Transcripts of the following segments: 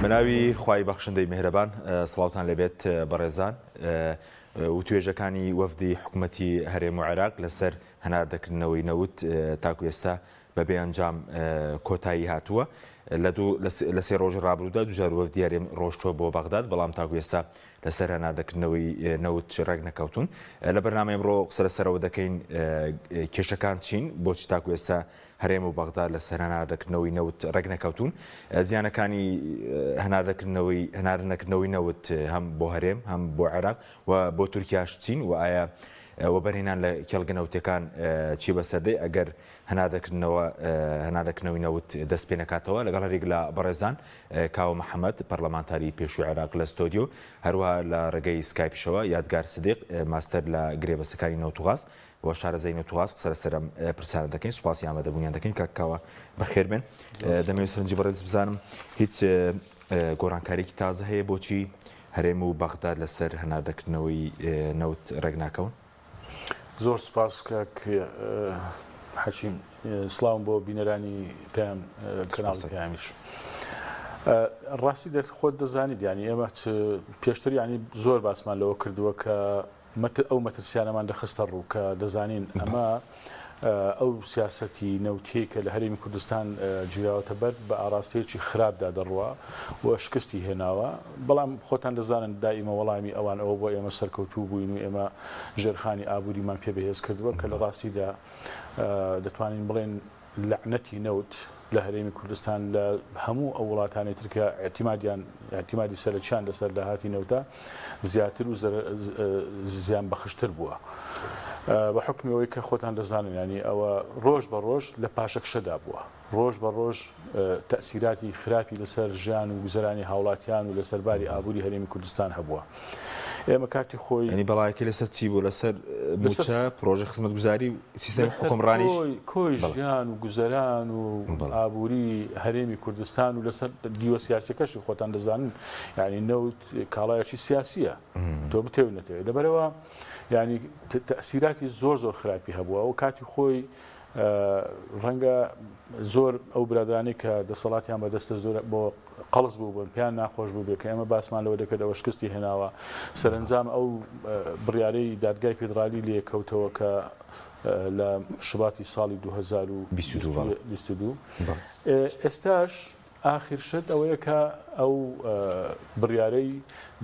مناوی خوای بەخشندەی میهرەبان سڵاوتان لەبێت بەڕێزان و توێژەکانی وەفدی حکوومەتی هەرێم و عێراق لەسەر هەناردەکردنەوەی نەوت تاکو ئێستا بەبێ ئەنجام کۆتایی هاتووە لە سێ ڕۆژ ڕابردوودا دوژار وەفدی هەرێم ڕۆژتووە بۆ بەغداد بەڵام تاکو ئێستا لەسەر هەناردەکردنەوەی نەوت ڕێک نەکەوتون لە بەرنامە ئەمڕۆ قسە لەسەرەوە دەکەین کێشەکان چین بۆچی تاکو ئێستا هەرێم و بەغداد لەسەر هەناردەکردنەوەی نەوت ڕێک نەکەوتون زیانەکانی هەناردەکردنەوەی نەوت هەم بۆ هەرێم هەم بۆ عێراق و بۆ تورکیاش چین و ئایا وەبەرهێنان لە کێڵگەنەوتەکان چی بەسەردەی ئەگەر هەناردەکردنەوەی نەوت دەست پێ نەکاتەوە لەگەڵ هەرێک لە بەڕێزان کاوە محەممەد پەرلەمانتاری پێشووی عێراق لە ستۆدیۆ هەروەها لە ڕێگەی سکایپشەوە یادگار سدیق ماستەر لە گرێبەسەکانی نەوتوغاز بۆ شارەزای نەوتوغاز قسە لەسەرم پرسیان دەکەین سوپاسی ئامادەبوونیان دەکەین کاکاوە بەخێر بێن دەمەوێت سەرنجی بەڕێز بزانم هیچ گۆڕانکاریی تازە هەیە بۆچی هەرێم و بەغداد لەسەر هەناردەکردنەوەی نەوت ڕێک ناکەون زۆر سپاس کاک حەچیم سڵاوم بۆ بینەرانی پێم کەناڵی پێیامیش ڕاستی خۆت دەزانیت ینی ئێمە پێشتر ینی زۆر باسمان لەوە کردووە کە ئەو مەترسیانەمان دەخستە ڕوو کە دەزانین ئەمە ئەو سیاسەتی نەوتەیە کە لە هەرێمی کوردستان گیراوەتە بەر بە ئاراستەیەکی خراپدا دەڕوە و شکستی هێناوە بەڵام خۆتان دەزانن دائیمە وەڵامی ئەوان ئەوە بۆ ئێمە سەرکەوتوو بووین و ئێمە ژێرخانی ئابووریمان پێ بەهێز کردووە کە لە ڕاستیدا دەتوانین بڵێن لەعنەتی نەوت لە هەرێمی کوردستان لە هەموو ئەو وڵاتانی ترکە اعتیمادی سەرچیان لەسەر داهاتی نەوتە زیاتر و زیان بەخشتر بووە بە حکمەوەی کە خۆتان دەزانن ینی ئەوە ڕۆژ بە ڕۆژ لە پاشەکشەدا بووە ڕۆژ بە ڕۆژ تەسیراتی خراپی لەسەر ژیان و گوزەرانی هاوڵاتیان و لەسەرباری ئابووری هەرێمی کوردستان هەبووە ئێمە کاتی خۆی ینی بەڵایەکە لەسەر چی بوو لەسەر موچە پرۆژە خزمەتگوزاری و سیستەمی حکومڕانیش کۆی ژیان و گوزەران و ئابووری هەرێمی کوردستان و لەسەر دیوە سیاسەکەشی خۆتان دەزانن ینی نەوت کاڵایەکی سیاسیە تۆ بتێونەتەوێت لەبەرەوە ینی تەسیراتی زۆر خراپی هەبووە و کاتی خۆی ڕەنگە زۆر ئەو برادرانی کە دەسەڵاتیان بەدەستە زۆر بۆ قەڵز بوو بوون پێیان ناخۆش بوو بێ کە ئێمە باسمان لەوە دەکرد ئەوە شکستی هێناوە سەرنجام ئەو بڕیارەی دادگای فیدرالی لێکەوتەوە کە لە شباتی ساڵی 2022 ئێستاش ئاخر شت ئەوەیە کە ئەو بڕیارەی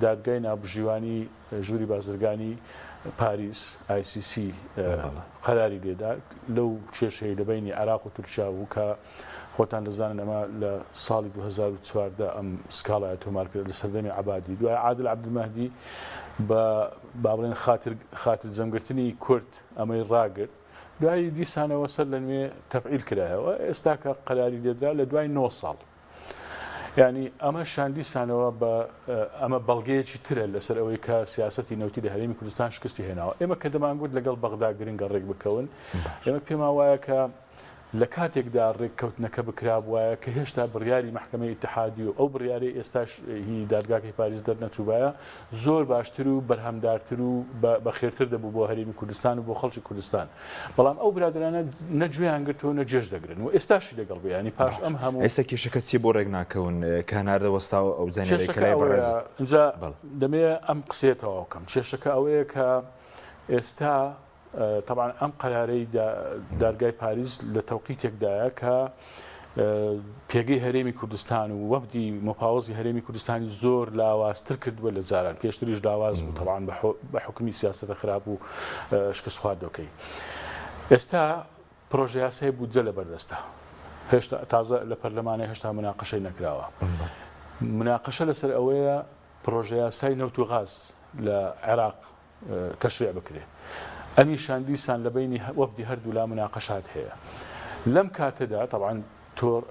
دادگای نابژیوانی ژووری بازرگانی پاریس ICC قەراری لێدا لەو کێشەی لەبینی عێراق و تورکیا بوو کە خۆتان دەزانن ئەمە لە ساڵی 2014 ئەم سکاڵای تۆمار کرد لە سەردەمی عەبادی دوای عادل عەبدولمەهدی بە باڵێن خاتر جەمگرتنی کورد ئەمەی ڕاگرت دوای دیسانەوە سەر لە نوێ تەفعیل کرایەوە ئێستا کە قەراری لێدرا لە دوای 9 ساڵ ینی ئەمە شاندیسانەوە بە ئەمە بەڵگەیەکی ترە لەسەر ئەوەی کە سیاسەتی نەوتی لە هەرێمی کوردستان شکستی هێناوە ئێمە کە دەمانگوت لەگەڵ بەغدا گرنگە ڕێک بکەون ئێمە پێما وایە کە لە کاتێکدا ڕێککەوتنەکە بکراب وایە کە هێشتا بڕیاری محکەمەی ئیتحادی و ئەو بڕیاری ئێستاش هی دادگاکەی پاریس دەرنەچووبایە زۆر باشتر و بەرهەمدارتر و بەخێرتر دەبوو بۆ هەرێمی کوردستان و بۆ خەڵکی کوردستان بەڵام ئەو برادرانە نەگوێیان گرتەوە نەجێش دەگرن و ئێستاشی لەگەڵ بێ ینی پاش ئەم هەموو ئێستا کێشەکە چی بۆ ڕێک ناکەون کە هەناردەوەستاوە ئەو زانیاریکەلای بەڕێز اینجا دەمەیە ئەم قسێتەوە بکەم کێشەکە ئەوەیە کە ئێستا طبعا ئەم قەرارەی دادگای پاریس لە تەوقیتێکدایە کە پێگەی هەرێمی کوردستان و وەفدی مەپاوەزی هەرێمی کوردستانی زۆر لاوازتر کردووە لە جاران پێشتریش لاواز بوو طبعا بە حکمی سیاسەتە خراپ و شکست خواردۆکەی ئێستا پرۆژە یاسای بودجە لە بەردەستە هێشتا تازە لە پەرلەمانە هێشتا مناقەشەی نەکراوە مناقەشە لەسەر ئەوەیە پرۆژە یاسای نەوت و غاز لە عێراق تەشریع بکرێت ئەمی شاندیسان لە بینی وەفدی هەردوو لا مناقەشات هەیە لەم کاتەدا طبعا تۆ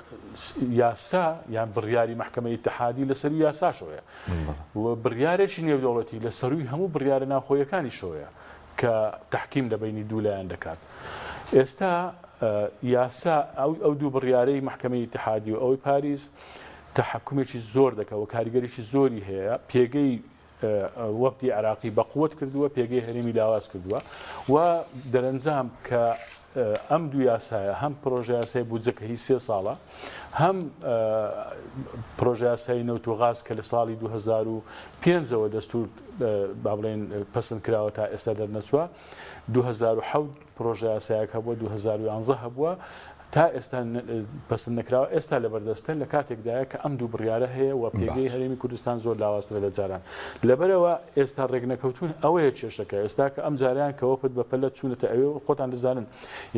یاسا یان بڕیاری محکەمەی ئیتحادی لەسەر یاساشەوەیە و بڕیارێکی نێودەوڵەتی لە سەروی هەموو بڕیارە ناوخۆیەکانیشەوەیە کە تەحکیم لە بینی دوو لایەن دەکات ئێستا یاسا ئەو دوو بڕیارەی محکەمەی ئیتحادی و ئەوەی پاریس تەحکومێکی زۆر دەکەوە کاریگەریی زۆری هەیە پێگەی وەفدی عراقی بەقوت کردووە پێگەی هەرێمی لاواز کردووە و دەرەنجام کە ئەم دوو یاسایە هەم پرۆژە یاسای بودجەکە هی 3 ساڵە هەم پرۆژە یاسای نەوت و غاز کە لە ساڵی 2005ەوە دەستور با بڵێن پەسەند کراوە تا ئێستا دەرنەچووە 2007 پرۆژە یاسایەک هەبووە 2011 هەبووە تا ئێستا پەسەند نەکراوە ئێستا لەبەردەستە لە کاتێکدایە کە ئەم دوو بڕیارە هەیە و پێگەی هەرێمی کوردستان زۆر لاوازترە لە جاران لەبەرەوە ئێستا ڕێگنەکەوتون ئەوەیە کێشەکە ئێستا کە ئەم جاریان کەوەپت بەپەلە چوونەتە ئەوێ خۆتان دەزانن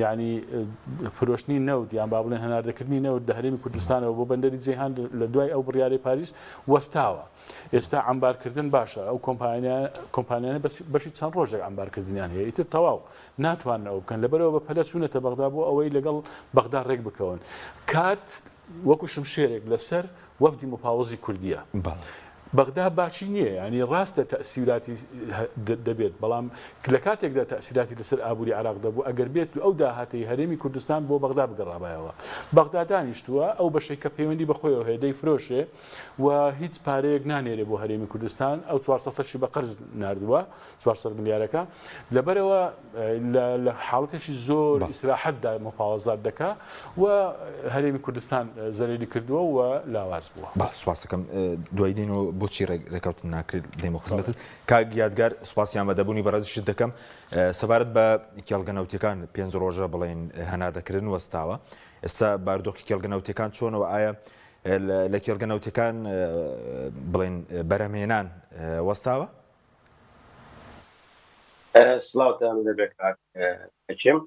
یعنی فرۆشتنی نەوت یان با بڵێن هەناردەکردنی نەوت لە هەرێمی کوردستانەوە بۆ بەندەری جیهان لە دوای ئەو بڕیارەی پاریس وەستاوە ئێستا ئەمبارکردن باشە ئەو کۆمپانیانە بەشی چەند ڕۆژێک ئەمبارکردنیان هەیە ئیتر تەواو ناتوانن ئەو بکەن لەبەرەوە بەپەلە چوونەتە بەغدا بۆ ئەوەی لەگەڵ بەغدا ڕێک بکەون کات وەکو شمشێرێک لەسەر وەفدی مفاوەزی کوردیە بەغدا باچی نییە ینی ڕاستە تەسیراتی دەبێت بەڵام لە کاتێکدا تەسیراتی لەسەر ئابووری عراق دەبوو ئەگەر بێت ئەو داهاتەی هەرێمی کوردستان بۆ بەغدا بگەڕابایەوە بەغدا دانیشتووە ئەو بەشەی کە پەیوەندی بەخۆیەوە هەیە دەیفرۆشێ و هیچ پارەیەک نانێرێ بۆ هەرێمی کوردستان ئەو 400 بە قەرز ناردووە 400 ملیارەکە لەبەرەوە لە حاڵەتێکی زۆر ئیسراحەتدا مفاوەزات دەکا و هەرێمی کوردستان زەرێری کردووە و لاواز بووە. سوپاس دەکەم دوای دین و بۆچی ڕێکەوتن ناکرێت دەیمە خزمەتت کاک یادگار سوپاسیان بە دەبوونی بەڕێزیشت دەکەم سەبارەت بە کێڵگەنەوتیەکان 5 ڕۆژە بڵێن هەناردەکردن وەستاوە ئێستا بارودۆخی کێڵگەنەوتیەکان چۆنەوە ئایا لە کێڵگەنەوتیەکان بڵێن بەرهەمهێنان وەستاوە؟ سڵاوتان لەبێ کاک حەکیم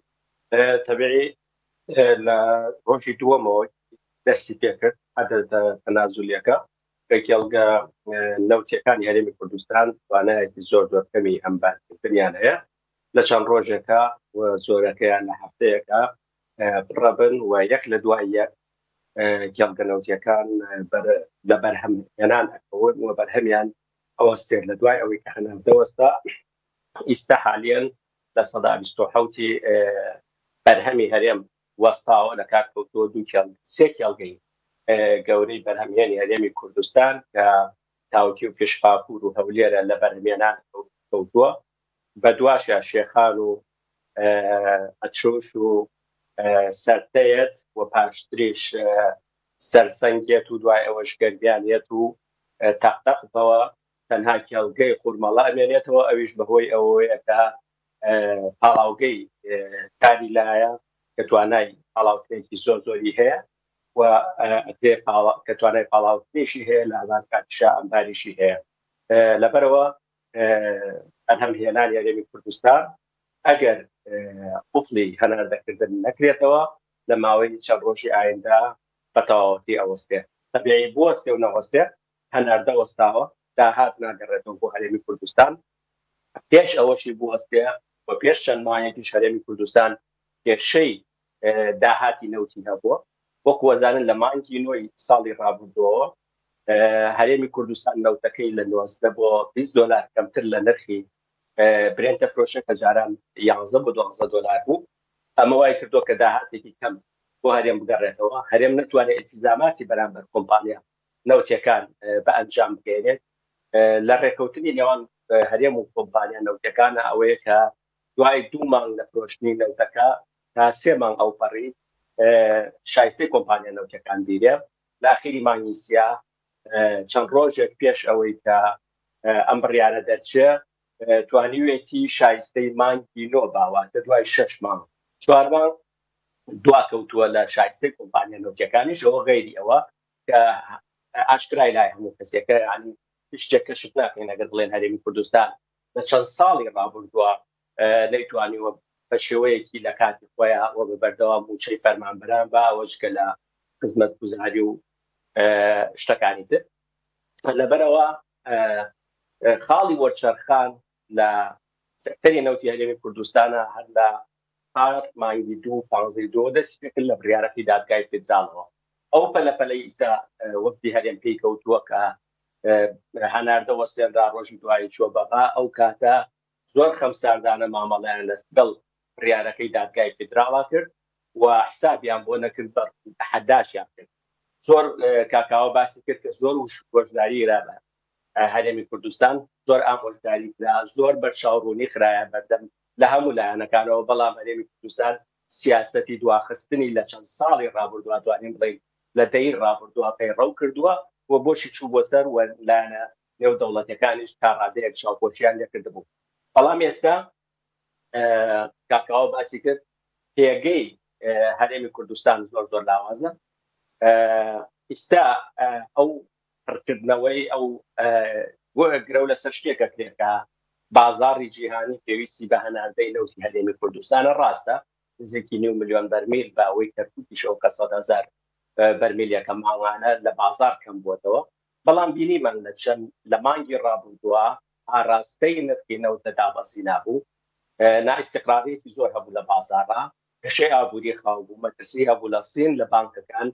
تەبیعی لە ڕۆژی دووەمەوە دەستی پێکرد عەدەتە تەنازولیەکە کێڵگە نەوتیەکانی هەرێمی کوردستان توانایەتی زۆر کەمی ئەمبارکردنیان هەیە لە چەند ڕۆژێکە و زۆرەکەیان لە هەفتەیەکە بڕەبن و یەک لە دوای یەک کێڵگە نەوتیەکان لە بەرهەمهێنان ئەکەون و بەرهەمیان ئەوەستێت لە دوای ئەوەی کە هەناردەوەستا ئیستا حالیان لە سەدا 27 بەرهەمی هەرێم وەستاوە لە کات کەوتووە سێ کێڵگەی گەورەی بەرهەمهێنی هەرێمی کوردستان کە تاوتی و فیشفاپور و هەولێرە لە بەرهەمهێنان کەوتووە بە دواشە شێخان و ئەچۆش و سەرتەیەت و پاشتریش سەرسەنگێت و دوای ئەوەش گەربیانێت و تەقتەقەوە تەنها کێڵگەی خورمەڵا ئەمێنێتەوە ئەویش بەهۆی ئەوەیە کە پاڵاوگەی کاری لایە کە توانای پاڵاوتنێکی زۆری هەیە و کە توانای پاڵاوتنیشی هەیە لە ئەمان کاتیشا ئەمباریشی هەیە لەبەرەوە بەرهەمهێنانی هەرێمی کوردستان ئەگەر قوفڵی هەناردەکردن نەکرێتەوە لە ماوەی چەند ڕۆژی ئایندا بەتەواوەتی ئەوەستێ تەبیعی بوەستێ و نەوەستێ هەناردە وەستاوە داهات ناگەڕێتەوە بۆ هەرێمی کوردستان پێش ئەوەشی بوەستێ و پێش چەند مایەکیش هەرێمی کوردستان کێشەی داهاتی نەوتی هەبووە وەکو وەزانن لە مانگی نۆی ساڵی ڕابردووە هەرێمی کوردستان نەوتەکەی لە 90 بۆ 20 دلار کەمتر لە نرخی برێنتە فرۆشە کە جاران 11 بۆ 12 دلار بوو ئەمە وای کردووە کە داهاتێکی کەم بۆ هەرێم بگەڕێتەوە هەرێم نەتوانێت ئیلتیزاماتی بەرامبەر کۆمپانیا نەوتیەکان بە ئەنجام بگەێنێت لە ڕێکەوتنی نێوان هەرێم و کۆمپانیا نەوتیەکانە ئەوەیە کە دوای 2 مانگ لە فرۆشتنی نەوتەکە تا 3 مانگ ئەوپەڕی شایستەی کۆمپانیا نەوتیەکان بیرێ لە ئاخری مانگی سیا چەند ڕۆژێک پێش ئەوەی کە ئەم بڕیارە دەرچێ توانیوێتی شایستەی مانگی نۆ باواتە دوای 6 مانگ 4 مانگ دواکەوتووە لە شایستەی کۆمپانیا نەوتیەکانیش ئەوە غەیری ئەوە کە ئاشکرای لای هەموو کەسێکە ینی شتێک کەشف ناکەین ئەگەر بڵێن هەرێمی کوردستان لە چەند ساڵی ڕابردووە نەیتوانیوە بە شێوەیەکی لە کاتی خۆیان وە بە بەردەوام موچەی فەرمانبەران بە ئەوەشکە لە خزمەتگوزاری و شتەکانی تر لەبەرەوە خاڵی وەرچەرخان لە سەکتەری نەوتی هەرێمی کوردستانە هەر لە پار مانگی 2015 دەستی پێکرد لە بڕیارەکەی دادگای فێدراڵەوە ئەو پەلەپەلەی ئیسا وەفدی هەرێم پێی کەوتووە کە هەناردە وەسێنرا ڕۆژی دوایی چوە بەغا ئەو کاتە زۆر خەمساردانە مامەڵەیان لەگەڵ بڕیارەکەی دادگای فێدراڵا کرد و حسابیان بۆ نەکرد بە حەداشیان کرد زۆر کاکاوە باسی کرد کە زۆر وشکۆژداریرا بە هەرێمی کوردستان زۆر ئامۆژگاری کرا، زۆر بەرچاوڕوونی خرایە بەردەم لە هەموو لایەنەکانەوە. بەڵام هەرێمی کوردستان سیاسەتی دواخستنی لە چەند ساڵی ڕابردووە توانین بڵێین لە دەی ڕابردووە پەیڕەو کردووە و بۆشی چوو بۆ سەر و لایەنە نێودەوڵەتیەکانیش تا ڕادەیەک چاوپۆشیان لێکردبوو. بەڵام ئێستا کاکاوە باسی کرد پێگەی هەرێمی کوردستان زۆر زۆر لاوازە. ئێستا ئەو پڕکردنەوەی ئەو گرە لەسەر شتێکە کرێکە بازاڕی جیهانی پێویستی بە هەناردەی نەوتی هەرێمی کوردستانە ڕاستە نزیکی 9 ملیۆن بەرمیل بە ئەوەی کەرکووتیشەوە کە 100,000 بەرمیلەکە ماوانە لە بازار کەم بووەتەوە. بەڵام بینیمان لە مانگی ڕابردووە ئاراستەی نرخی نەوت لە دابەزی نابوو، نائستیقرارێکی زۆر هەبوو لە بازاڕا، کەشەی ئابووری خاوبوو، مەترسی هەبوو لە سین لە بانکەکان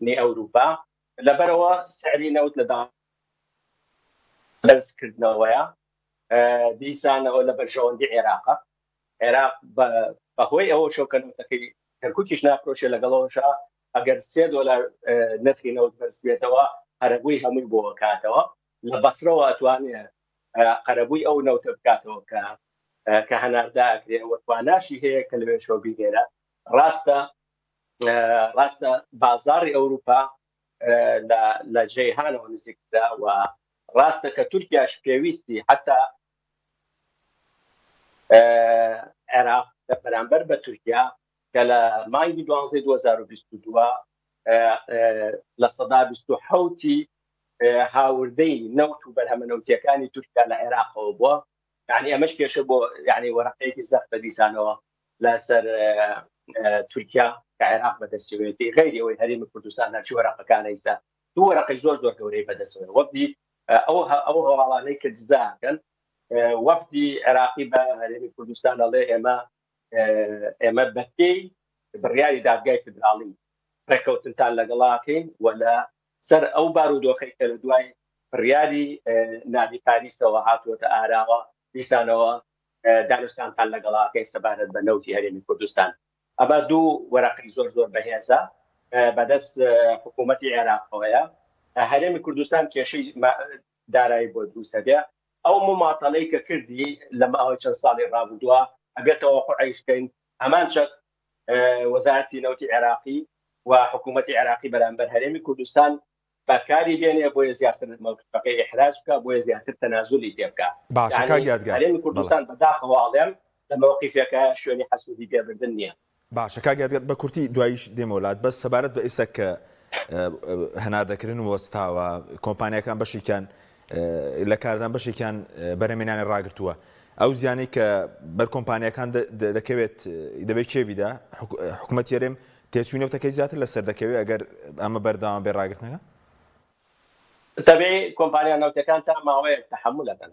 نێ ئەوروپا، لەبەرەوە سعری نەوت لە بەرزکردنەوەیە. دیسانەوە لە بەرژەوەندی عێراق بەهۆی ئەوە شەوکەنوتەکەی کەرکووکیش نافرۆشێ لەگەڵەوەشە ئەگەر $3 نرخی نەوت بەرزبێتەوە هەرەبووی هەمووی بۆ کاتەوە. لە بەسرەوە ئەتوانێت قەرەبووی ئەو نەوتە بکاتەوە کە هەنارداکرێ وەتواناشی هەیە کە لەوێشەوە بیگێرە. ڕاستە بازاڕی ئەوروپا لە جێهانەوە نزیکدا و ڕاستە کە تورکیاش پێویستی حتا عێراق بەرامبەر بە تورکیا کە لە مانگی 12/2022 لە 27% هاوردەی نەوت و بەرهەمەنەوتیەکانی تورکیا لە عێراقەوە بووە. یعنی ئەمەش کێشە بۆ یعنی وەرەقەیەکی زەختە دیسانەوە لەسەر تورکیا کە عێراق بەدەستێتی غیری ئەوەی هەرێمی کوردستان هەرچی وەرەقەکانە ئێستا دوو وەرەقەی زۆر زۆر گەورەی بەدەستەوە. وەفدی ئەو هەواڵانەی کە جزاکەن وەفدی عێراقی بە هەرێمی کوردستان دەڵێ ئێمە بەپێی بڕیاری دادگای فدراڵی ڕێکەوتنتان لەگەڵاکەین و لە سەر ئەو بارودۆخەی کە لە دوای بڕیاری نادی پاریسەوە هاتووەتە ئاراوە دیسانەوە دانوستانتان لەگەڵاکەی سەبارەت بە نەوتی هەرێمی کوردستان. ئەمە دوو وەرەقی زۆر زۆر بەهێزە بەدەست حکوومەتی عێراقەوەیە. هەرێمی کوردستان کێشەی دارایی بۆ دروستە بێ. ئەو مماتەڵەی کە کردی لە ماوەی چەند ساڵی ڕابردووە ئەبێتەوە قوعیش بکەین هەمان چەک وەزارەتی نەوتی عێراقی و حکوومەتی عێراقی بەرامبەر هەرێمی کوردستان بەکاری بێنێ بۆیە زیاتر موقفەکەی ئیحراج بکە، بۆیە زیاتر تەنازولی پێ بکە. هەرێمی کوردستان بەداخەوە ئەڵێم لە مەوقیفێکە شوێنی حەسوودی پێبردن نییە. باشە کاگیادگەر بە کورتی دواییش دێمەوڵات بەس سەبارەت بە ئێستا کە هەناردەکردن وەستاوە کۆمپانیەکان بەشێکیان لە کاردان بەشێکیان بەرهەمێنانی ڕاگرتووە، ئەو زیانەی کە بەر کۆمپانیەکان دەکەوێت دەبێت کێبیدا حکوومەت هەرێم تێچووی نەوتەکەی زیاتر لەسەر دەکەوێت ئەگەر ئەمە بەردەوام بێ ڕاگرتنەکە؟ تەبێ کۆمپانیا نەوتەکان تا ماوەیەک تەحملەکەن.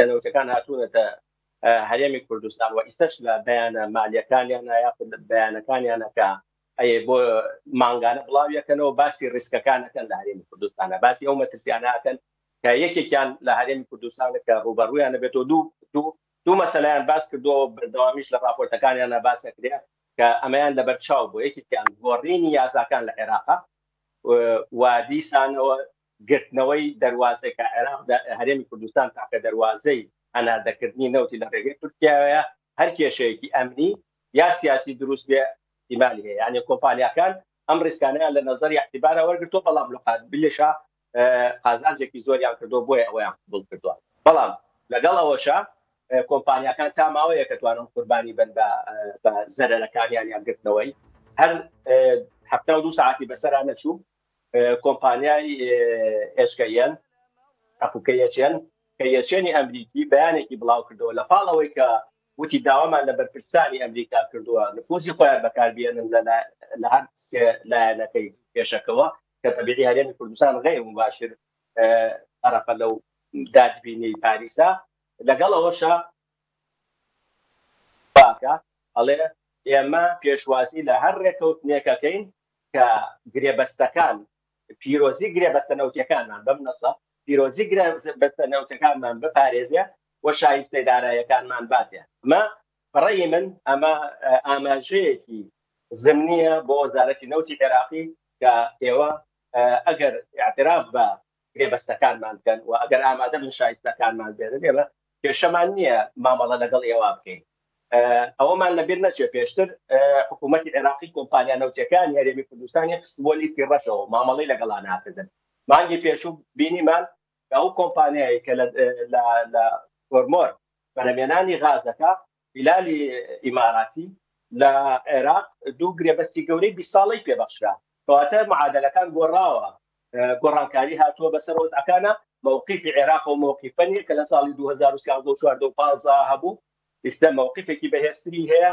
نەوتەکان هاتوونەتە هەرێمی کوردستان و ئیسەش لە بەیانە مالیەکانیان یاخود بەیانەکانیانەکە بۆ مانگانە بڵاویەکەنەوە باسی ڕیسکەکانەکەن لە هەرێمی کوردستانە، باسی ئەو مەترسیانەکەن کە یەکێکیان لە هەرێمی کوردستانە کە ڕوبەڕوویانە بێتەوە دوو مەسەلەیان باس کردەوە بەردەوامیش لە راپۆرتەکانیانە باس نەکرێ کە ئەمەیان لەبەرچاو بۆ یەکێکیان گۆڕینی یاساکان لە عێراق و دیسانەوە گرتنەوەی دەواازەی کە عێراق هەرێمی کوردستان تاکە دەواازەی هەناردەکردنی نەوتی لە ڕێگەی تورکیاوەیە هەر کێشەیەکی ئەمنی یا سیاسی دروست بێ احتیمالی هەیە. یعنی کۆمپانیەکان ئەم ڕیسکانەیان لە نەزەری اعتیبارە وەرگرتووە، بەڵام لە قابلێشە قازانجێکی زۆریان کردو بۆیە ئەویان قبول کردووە. بەڵام لەگەڵ ئەوەشە کۆمپانیەکان تا ماوەیە کە توانن قوربانی بن بە زەرەرەکانیان یانگرتنەوەی هەر 72 ساعتی بەسەرا نەچوو کۆمپانیای ئێشکەیەن ئەفوکەیەچێن کە یەچێنی ئەمریکی بەیانێکی بڵاو کردەوە لە پاڵەوەی کە وتی داوامان لە بەرپرسانی ئەمریکا کردووە نفوزی خۆیان بەکاربێنن لە هەر سێ لایەنەکەی پێشەکەوە کە تەبیعی هەرێمی کوردستان غیر مباشر طرفە لەو دادبینی پاریسا. لەگەڵ ئەوەشە باکە ئەڵێ ئێمە پێشوازی لە هەر ڕێکەوتنێکەکەین کە گرێبەستەکان پیرۆزی گرێبەستە نەوتیەکانمان بەم نەسە پیرۆزی گرێبەستە نەوتەکانمان بپارێزێ و شایستەی داراییەکانمان باتێ. ئەمە بەڕێی من ئەمە ئاماژەیەکی زمنیە بۆ وەزارەتی نەوتی عێراقی کە ئێوە ئەگەر اعتراف بە گرێبەستەکانمان بکەن و ئەگەر ئامادە بن شایستەکانمان بێنن ئێمە کێشەمان نییە مامەڵە لەگەڵ ئێوە بکەین. ئەوەمان لەبیر نەچێت پێشتر حکوومەتی عێراقی کۆمپانیا نەوتەکانی هەرێمی کوردستانی خست بۆ لیستی ڕەشەوە مامەڵەی لەگەڵان ناکردن. مانگی پێشوو بینیمان کە ئەو کۆمپانیایی کە لە فۆرمۆر بەرهەمێنانی غازەکە هیلالی ئیماراتی لە عێراق دوو گرێبەستی گەورەی 20 ساڵەی پێبەخشرا کەواتە معادلەکان گۆڕاوە گۆڕانکاری هاتووە بەسەر وەزعەکانە مووقیفی عێراق و مووقیفە نیە کە لە ساڵی 2014 هەبوو ئێستا مووقیفێکی بەهێزتری هەیە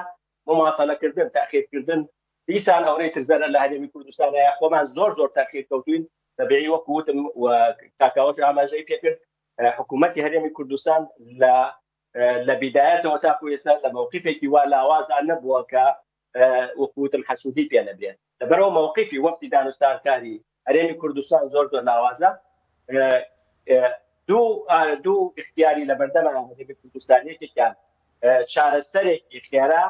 مماتەلەکردن تاخیرکردن دیسان ئەوەی ترزەرە لە هەرێمی کوردستانە خۆمان زۆر تاخیر کەوتوین تەبیعی وەکو وتم و کاکاوەش ئاماژەی پێکرد حکوومەتی هەرێمی کوردستان لە بیدایەتەوە تاکو ئێستا لە مووقیفێکی وا لاوازان نەبووە کە وەکو وتم حەسوودی پێ نەبێت لەبەرەوە مووقیفی وەفتی دانوستانکاری هەرێمی کوردستان زۆر لاوازە دوو اختیاری لە بەردەما هەرێمی کوردستانیەکێکیان چارەسەرێکی خێرا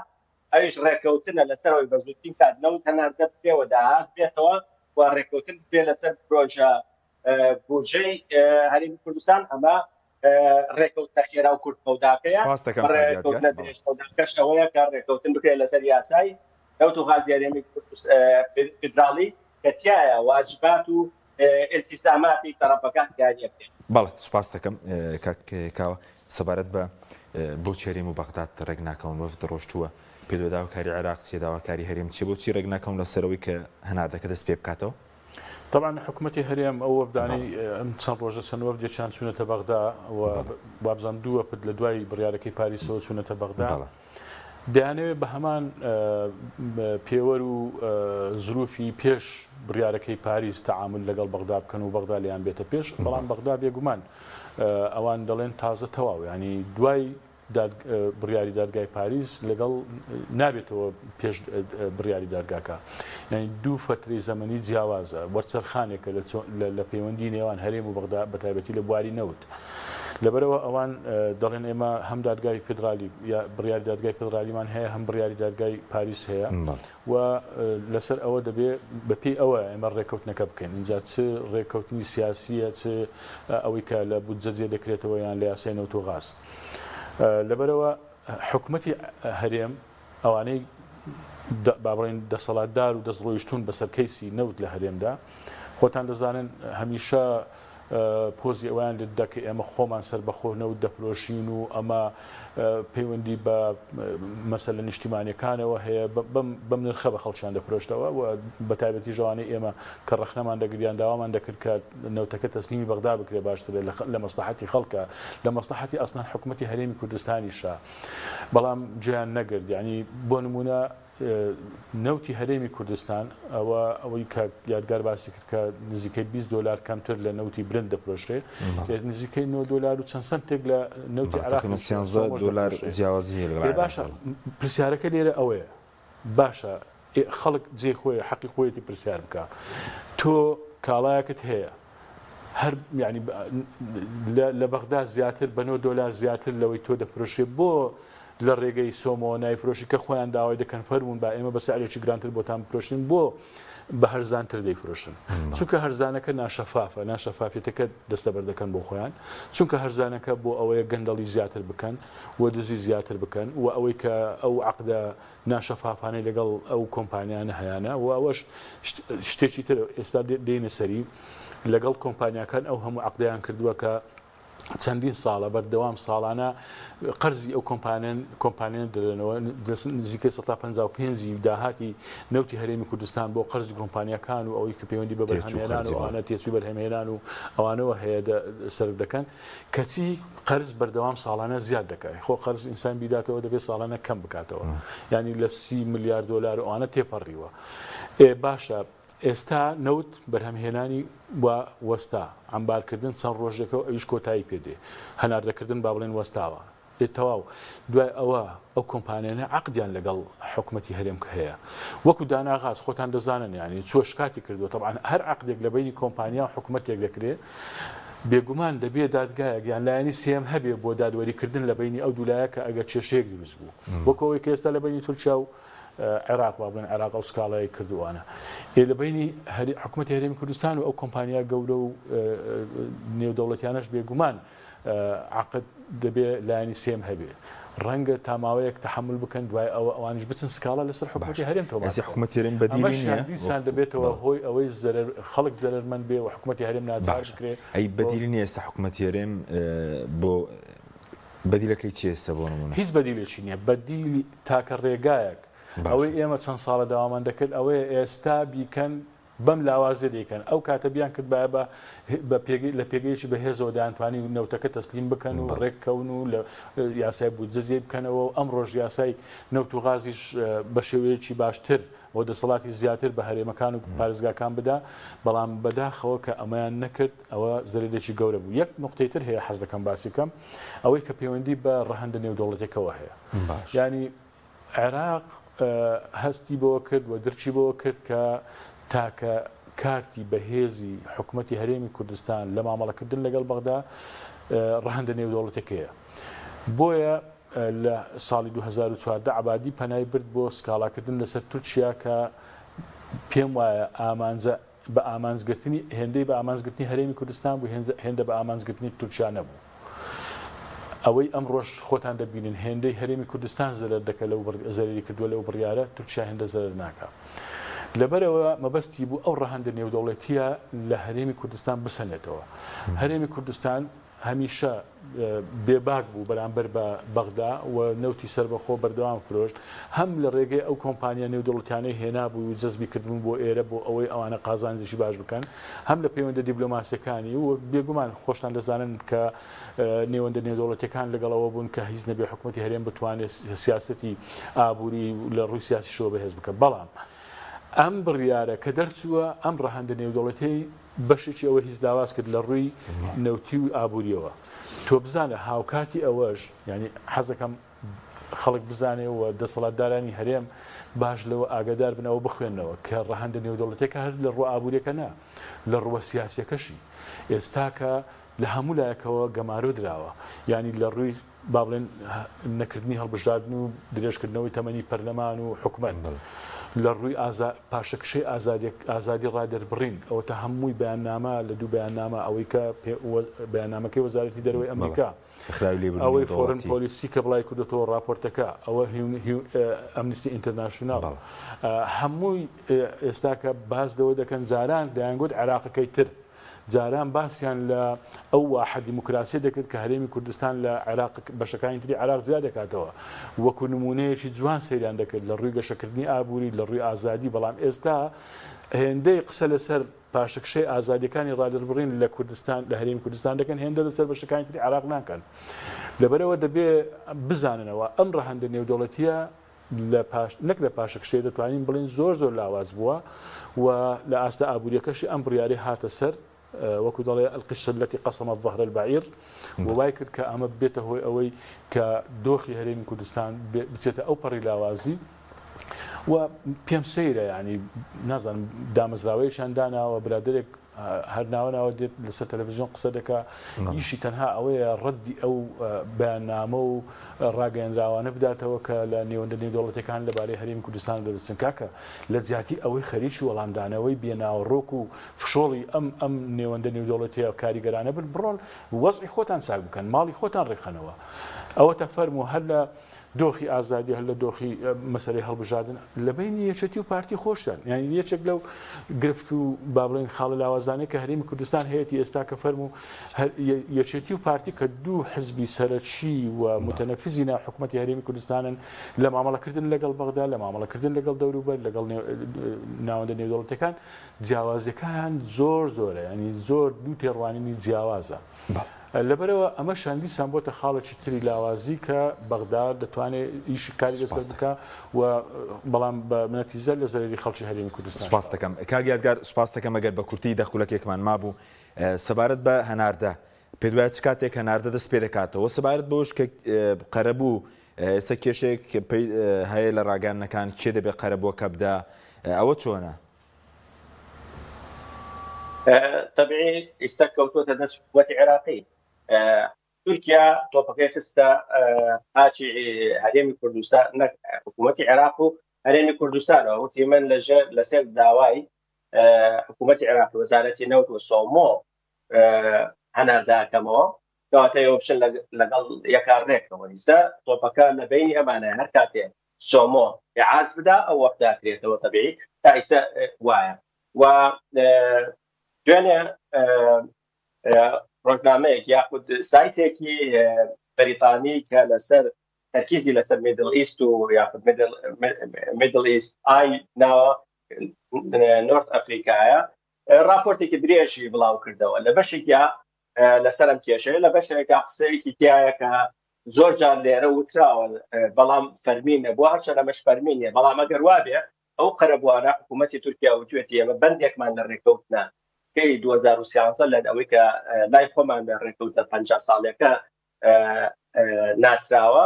ئەویش ڕێکەوتنە لەسەرەوەی بەزووترین کات نەوت هەناردە بکرێەوە داهات بێتەوە و ڕێکەوتن بکرێ لەسەر پرۆژە بودجەی هەرێمی کوردستان ئەمە ڕێکەوتنە خێرا و کورتکەوتاکەیە ڕێکەوتنە درێژکەوتاکەش ئەوەیە کە ڕێکەوتن بکرێت لەسەر یاسای نەوت و غازی هەرێمی فیدراڵی کە تایە واجبات و التیزاماتی تەرەفەکان دیاری بکرێت. بەڵێ سوپاس دەکەم کاکاوە سەبارەت بە بۆ چێریم و بەغداد ڕێک ناکەون وەفد ڕۆشتووە پێداواکاری عێراق داواکاری هەرێم چی بۆچی ڕێک ناکەون لەسەرەوەی کە هەناردەکە دەست پێ بکاتەوە؟ طبعا حکوومەتی هەرێم ئەو وەفدانی ئەم چەند ڕۆژە چەند وەفدێکیان چوونەتە بەغدا و وابزان دوو وەفد لە دوای بڕیارەکەی پاریسەوە چوونەتە بەغدا دەیانەوێت بە هەمان پێوەەر و زروفی پێش بڕیارەکەی پاریس تەعامل لەگەڵ بەغدا بکەن و بەغدا لیان بێتە پێش بەڵام بەغدا بێگومان ئەوان دەڵێن تازە تەواو ینی دوای بڕیاری دادگای پاریس لەگەڵ نابێتەوە پێش بڕیاری دادگاکە یعنی دوو فترەی زەمەنی جیاوازە وەرچەرخانێکە لە پەیوەندی نێوان هەرێم و بەغدا بەتایبەتی لە بواری نەوت لەبەرەوە ئەوان دەڵێن ئێمە هەم دادگای فدرالی یا بڕیاری دادگای فدرالیمان هەیە هەم بڕیاری دادگای پاریس هەیە و لەسەر ئەوە دەبێت بەپێی ئەوە ئێمە ڕێکەوتنەکە بکەین اینجا چ ڕێکەوتنی سیاسیە چ ئەوەی کە لە بودجە جێ دەکرێتەوە یان لە یاسای نەوت و غاز لەبەرەوە حکوومەتی هەرێم ئەوانەی بابڕین دەسەڵاتدار و دەستڕۆیشتون بەسەر کەیسی نەوت لە هەرێمدا خۆتان دەزانن هەمیشە پۆزی ئەویان لێدا کە ئێمە خۆمان سەر بەخۆ نەوت دەپرۆشین و ئەمە پەیوەندی بە مەسەلە نیشتیمانیەکانەوە هەیە بەم نرخە بە خەڵکیان دەپرۆشتەوە و بەتایبەتی ژەوانەی ئێمە کە ڕەخنەمان دەگریان داوامان دەکرد کە نەوتەکە تەسلیمی بەغدا بکرێ باشتر لە مەسلحەتی خەڵکە لە مەسلحەتی ئەسڵان حکوومەتی هەرێمی کوردستانیشە بەڵام جیان نەگرت یعنی بۆ نمونە نەوتی هەرێمی کوردستان ئەوەی کە یادگار باسی کرد کە نزیکەی $20 کەمتر لە نەوتی برند دەپرۆشرێت نزیکەی $9 و چەند سنتێک لە نەوتی عێراق $13 جیاوازی باشە پرسیارەکە لێرە ئەوەیە باشە خەڵک جێ خۆی حەقی خۆیەتی پرسیار بکە تۆ کاڵایەکت هەیە هەر ینی لە بەغدا زیاتر بە $9 زیاتر لەوەی تۆ دەپرۆشێ بۆ لە ڕێگەی سۆمەوە نایفرۆشی کە خۆیان داوای دەکەن فەرمونون با ئێمە بە سعرێکی گرانتر بۆتان بفرۆشین بۆ بە هەرزانتر دەیفرۆشن چونکە هەرزانەکە ناشەفافە ناشەفافێتەکە دەستەبەر دەکەن بۆ خۆیان چونکە هەرزانەکە بۆ ئەوەیە گەندەڵی زیاتر بکەن و دزی زیاتر بکەن و ئەوەی کە ئەو عەقدە ناشەفافانەی لەگەڵ ئەو کۆمپانیانە هەیەە و ئەوەش شتێکی تر ئێستا دێنە سەری لەگەڵ کۆمپانیاکان ئەو هەموو عەقدەیان کردووە کە چەندین ساڵە بەردەوام ساڵانە قەرزی ئەو کۆمپانیان دەدەنەوە نزیکەی 155 داهاتی نەوتی هەرێمی کوردستان بۆ قەرزی کۆمپانیەکان و ئەوەی کە پەیوەندی بە بەرهەمهێنان و ئەوانە تێچووی بەرهەمهێنان و ئەوانەوە هەیە سەرف دەکەن کەچی قەرز بەردەوام ساڵانە زیاد دەکات خۆ قەرز ئینسان بیداتەوە دەبێت ساڵانە کەم بکاتەوە ینی لە $30 ملیار ئەوانە تێپەڕیوە باشە ئێستا نەوت بەرهەمهێنانی وەستا ئەمبارکردن چەند ڕۆژێکەوە ئەویش کۆتایی پێدێ هەناردەکردن با بڵێن وەستاوە تەواو دوای ئەوە ئەو کۆمپانیانە عەقدیان لەگەڵ حکوومەتی هەرێم کە هەیە وەکو داناغاز خۆتان دەزانن ینی چۆ شکاتی کردووە طبعا هەر عەقدێک لە بینی کۆمپانیا و حکوومەتێک دەکرێت بێگومان دەبێت دادگایەک یان لایەنی سێم هەبێ بۆ دادوەریکردن لە بینی ئەو دوولایە کە ئەگەر کێشەیەک دروست بوو وەکەوەی کە ئێستا لە بینی تورکیا و عێراق بابن عێراق ئەو سکاڵای کردووانە لە بینی حکوومەتی هەرێمی کوردستان و ئەو کۆمپانیا گەورە و نێودەوڵەتیانەش بێگومان عقد دەبێ لایانی سێم هەبێ ڕەنگە تاماوەیەک تحمل بکەن دوای ئەوانش بچن سکاڵا لەسەر حکوومەتی هەرێم تۆماسی حکوومەتی هەرێم بەدیلی نییە دیسان دەبێتەوە هۆی ئەوەی خەڵک زەرمەند بێ و حکوومەتی هەرێم ناچار بکرێ ئەی بەدیلی نیە ئێستا حکوومەتی هەرێم بۆ بەدیلەکەی چی ئێستا بۆ نمونە هیچ بەدیلێکی نییە بەدیلی تاکە ڕێگایەک ئەوەی ئێمە چەند ساڵە داوامان دەکرد ئەوەیە ئێستا بیکەن بەم لاوازە دەیکەن ئەو کاتە بیان کرد لە پێگەیەکی بەهێزەوە دەیانتوانی نەوتەکە تەسلیم بکەن و ڕێککەون و لە یاسای بودجە بکەنەوە و ئەم ڕۆژ یاسای نەوت و غازیش بە شێوەیەکی باشتر بۆ دەسەڵاتی زیاتر بە هەرێمەکان و پارێزگاکان بدا بەڵام بەداخەوە کە ئەمەیان نەکرد ئەوە زەرێکی گەورە بوو یەک نقطەی تر هەیە حەز دەکەم باسی بکەم ئەوەی کە پەیوەندی بە ڕەهەندە نێودەوڵەتێکەوە هەیە ینی عێراق هەستی بەوە کرد و درچی بەوە کرد کە تاکە کارتی بەهێزی حکوومەتی هەرێمی کوردستان لە مامەڵەکردن لەگەڵ بەغدا ڕەهەندە نێودەوڵەتێکەیە بۆیە لە ساڵی 2014 عبادی پەنای برد بۆ سکاڵاکردن لەسەر تورکیا کە پێم وایە بە ئامانزگرتنی هێندەی بە ئامانزگرتنی هەرێمی کوردستان بوو هێندە بە ئامانزگرتنی تورکیا نەبوو ئەوەی ئەم ڕۆژ خۆتان دەبینن هێندەی هەرێمی کوردستان زەرەر دەکە لەو زەرری کردووە لەو بڕیارە تورکیا هێندە زەرەر ناکە لەبەرەوە مەبەستی بوو ئەو ڕەهەندە نێودەوڵەتیە لە هەرێمی کوردستان بسەنێتەوە هەرێمی کوردستان هەمیشە بێباک بوو بەرامبەر بە بەغدا و نەوتی سەربەخۆ بەردەوام فرۆشت هەم لە ڕێگەی ئەو کۆمپانیا نێودەوڵەتیانەی هێنابوو و جەزبی کردبوون بۆ ئێرە بۆ ئەوەی ئەوانە قازانجیشی باش بکەن هەم لە پەیوەندە دیبلۆماسیەکانی و بێگومان خۆشتان دەزانن کە نێوەندە نێودەوڵەتیەکان لەگەڵەوە بوون کە هیچ نەبێ حکوومەتی هەرێم بتوانێت سیاسەتی ئابووری لە ڕووی سیاسیشەوە بەهێز بکە بەڵام ئەم بڕیارە کە دەرچووە ئەم ڕەهەندە نێودەوڵەتی بەشێکی ئەوە هیچ داواز کرد لە ڕووی نەوتی و ئابووریەوە تۆ بزانە هاوکاتی ئەوەش ینی حەزەکەم خەڵک بزانێەوە دەسەڵاتدارانی هەرێم باش لەوە ئاگادار بنەوە بخوێنەوە کە ڕەهەندە نێودەوڵەتێکە هەر لە ڕوو ئابووریەکە نا لە ڕووە سیاسیەکەشی ئێستا کە لە هەموو لایەکەوە گەمارۆ درراوە ینی لە ڕووی با بڵێن نەکردنی هەڵبژاردن و درێژکردنەوەی تەمەنی پەرلەمان و حکومەت لە ڕووی پاشەکشەی ئازادی ڕادەربڕین ئەوە تا هەمووی بەیاننامە لە دوو بەیاننامە ئەوەی کە بەیاننامەکەی وەزارەتی دەرەوەی ئەمریکا ئەوەی فۆرن پۆلیسی کە بڵای کردێتەوە راپۆرتەکە ئەوە ئەمنیستی ئینتەرناشناڵ هەمووی ئێستا کە باسدەوە دەکەن جاران دەیانگوت عێراقەکەی تر جاران باسییان لە ئەو واحد دیموکراسی دەکرد کە هەرێمی کوردستان لە عێراق بەشەکانی تری عێراق زیاد دەکاتەوە وەکو نمونەیەکی جوان سەیران دەکرد لە ڕووی گەشەکردنی ئابووری لە ڕووی ئازادی بەڵام ئێستا هێندەی قسە لەسەر پاشەکشەی ئازادیەکانی ڕادەربڕین لە کوردستان لە هەرێمی کوردستان دەکەن هێندە لەسەر بەشەکانی تری عێراق ناکەن لەبەرەوە دەبێ بزاننەوە ئەم ڕەهەندە نێودەوڵەتیە نەک لە پاشەکشەی دەتوانین بڵین زۆر ئاواز بووە و لە ئاستا ئابووریەکەشی ئەم بڕیارەی هاتە سەر وەکو دەڵێ القشة التي قسمت ظهر البعير ووای کرد کە ئەمە بێتە هۆی ئەوەی کە دۆخی هەرێمی کوردستان بچێتە ئەو پەڕی لاوازی و پێم سەیرە ینی نازانم دامەزراوەیشان داناوە برادێک هەر ناوەناوە دێت لەسەر تەلەڤیزیۆن قسە دەکا ئیشی تەنها ئەوەیە ڕەدی ئەو بەیاننامە و ڕاگەیەنراوانە بداتەوە کە لە نێوەندە نێودەوڵەتەکان لەبارەی هەرێمی کوردستان دەبستن کاکە لە جیاتی ئەوەی خەریکی وەڵامدانەوەی بێناوەڕۆک و فشۆڵی ئەم نێوەندە نێودەوڵەتیە کاریگەرانە بن بڕۆن وەزعی خۆتان چاک بکەن ماڵی خۆتان ڕێخەنەوە ئەوە تەفەرمو هەر لە دۆخی ئازادی هەر لە دۆخی مەسەلەی هەڵبژاردن لە بینی یەکێتی و پارتی خۆشتان یعنی یەکێک لەو گرفت و با بڵێن خاڵە لاوازانەی کە هەرێمی کوردستان هەیەی ئێستا کە فەرمو یەکێتی و پارتی کە دوو حزبی سەرەکی و متەنەفیزی ناو حکوومەتی هەرێمی کوردستانن لە مامەڵەکردن لەگەڵ بەغدا لە مامەڵەکردن لەگەڵ دەوروبەر لەگەڵ ناوەندە نێودەوڵەتەکان جیاوازیەکان زۆرە ینی زۆر دوو تێڕوانینی جیاوازە لەبەرەوە ئەمە شاندیسان بۆتە خاڵێکی تری لاوازی کە بەغدا دەتوانێت ئیشی کاری لەسەر بکە و بەڵام بە نەتیجە لە زەرری خەڵکی هەرێمی کوردستان. سوپاس دەکەم کاگیادگار سوپاس دەکەم ئەگەر بە کورتی دەخولەکێکمان مابوو سەبارەت بە هەناردە پێ دوایە چ کاتێک هەناردە دەست پێ دەکاتەوە سەبارەت بەوش کە قەرەبوو ئێستا کێشێک هەیە لە ڕاگەانەکان کێ دەبێت قەرەبووە کە بدا ئەوە چۆنە؟ طبيعي استكوتوتا دەست حکوومەتی عێراقی تورکیا تۆپەکەی خستە ئاچی هەرێمی کوردستان حکوومەتی عێراق و هەرێمی کوردستانەوە وتی من لەسەر داوای حکوومەتی عێراق وەزارەتی نەوت و سۆمۆ هەنارداکەمەوە کەواتە ئۆپشن لەگەڵ یەکارڕێکەوە نیستە تۆپەکە لە بینی ئەمانە هەر کاتێ سۆمۆ عاز بدا ئەو وەختاکرێتەوە تەبیعی تا ئیستا وایە و دوێنێ ڕۆژنامەیەک یاخود سایتێکی بەریتانی کە لەسەر تەرکیزی لەسەر میدل ئیست و یاخود میدل ئیست ئای ناوە نۆرث ئەفریکایە راپۆرتێکی درێژی بڵاو کردەوە لە بەشێکیا لەسەر ئەم کێشەیە لە بەشێکە قسەیەکی تایە کە زۆر جار لێرە وتراوە بەڵام فەرمین نەبووە هەرچەند ئەمەش فەرمین نیە بەڵام ئەگەر وابێ ئەو قەرەبوانە حکوومەتی تورکیا وتوێتی ئێمە بەندێکمان لە ڕێکەوتنە کەی 2013 لە ئەوەی کە لای خۆمان لە ڕێکەوتە 50 ساڵێکە ناسراوە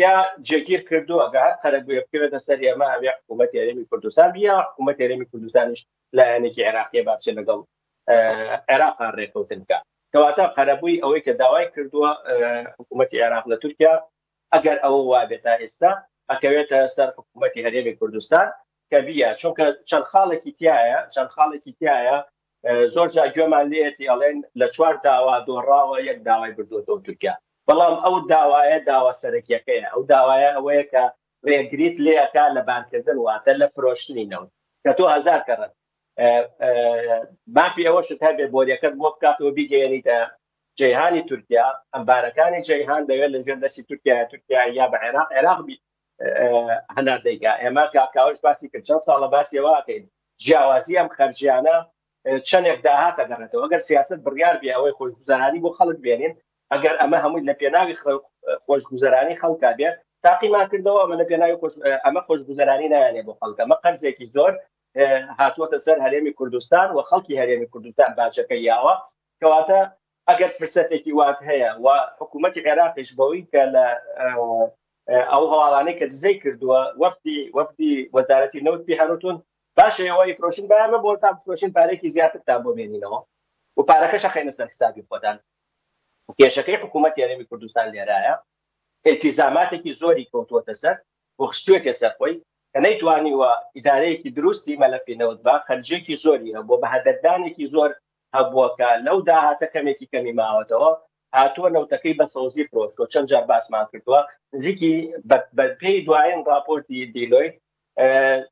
یا جێگیر کردووە ئەگە هەر قەرەبوویە بکەوێتە سەر ئێمە ئەوێ حکوومەتی هەرێمی کوردستان بیا حکوومەتی هەرێمی کوردستانیش لایەنێکی عێراقیە باچێ لەگەڵ عێراق ڕێکەوتن بکات کەواتە قەرەبووی ئەوەی کە داوای کردووە حکوومەتی عێراق لە تورکیا ئەگەر ئەوە وابێت تا ئێستا ئەکەوێتە سەر حکوومەتی هەرێمی کوردستان کە بیە چونکە چەند خاڵێکی تایە زۆر جا گوێمان لێتی ئەڵێن لە 4 داوا دۆڕاوە یەک داوای بردووەتەوە تورکیا بەڵام ئەو داوایە داوا سەرەکیەکەیە ئەو داوایە ئەوەیە کە ڕێگریت لێەکە لە بانکردن واتە لە فرۆشتنی نەوت کە تۆ هەزار کەڕن مافی ئەوەشت هەبێ بۆریەکەت بۆ بکاتەوە بیگەێنیتە جەیهانی تورکیا ئەمبارەکانی جەیهان دەوێت لەژێر دەستی تورکیا یا بە عێراق هەناردەیگا ئێمە کاکاوش باسی کرد چەند ساڵە باسیەوە ئەکەین جیاوازی ئەم خەرجیانە چەندێک داهاتە گەڕێتەوە ئەگەر سیاست بڕیار بێ ئەوەی خۆشگوزەرانی بۆ خەڵک بێنین ئەگەر ئەمە هەمووی لە پێناوی خۆشگوزەرانی خەڵکا بێت تاقیمان کردەوە ئەمە لە پێناوی ئەمە خۆشگوزەرانی نایانێ بۆ خەڵک ئەمە قەرزێکی زۆر هاتووەتە سەر هەرێمی کوردستان و خەڵکی هەرێمی کوردستان باجەکە یاوە کەواتە ئەگەر فرسەتێکی وات هەیە و حکوومەتی عێراقیش بەوەی کە لە ئەو هەواڵانەی کە دزەی کردووە وەفدی وەزارەتی نەوت پێ هەنووتون باشە ئەوەی فرۆشین بەیانمە بۆ تا فرۆشین پارێکی زیاتر تا بۆ بێنینەوە و پارەکەش خەینە سەر حسابی خۆتان کێشەکەی حکوومەتی هەرێمی کوردستان لێرایە ئیلتیزاماتێکی زۆری کەوتووەتە سەر و خستوێتە سەر خۆی کە نەیتوانیوە ئیدارەیەکی دروستی مەلەفی نەوت با خەرجێکی زۆری هەبووە بە هەدەردانێکی زۆر هەبووەکە لەو داهاتە کەمێکی کەمی ماوەتەوە هاتووە نەوتەکەی بە سەوزی فرۆشتۆ چەند جار باسمان کردووە نزیکی بەپێی دوایین راپۆرتی دیلۆیت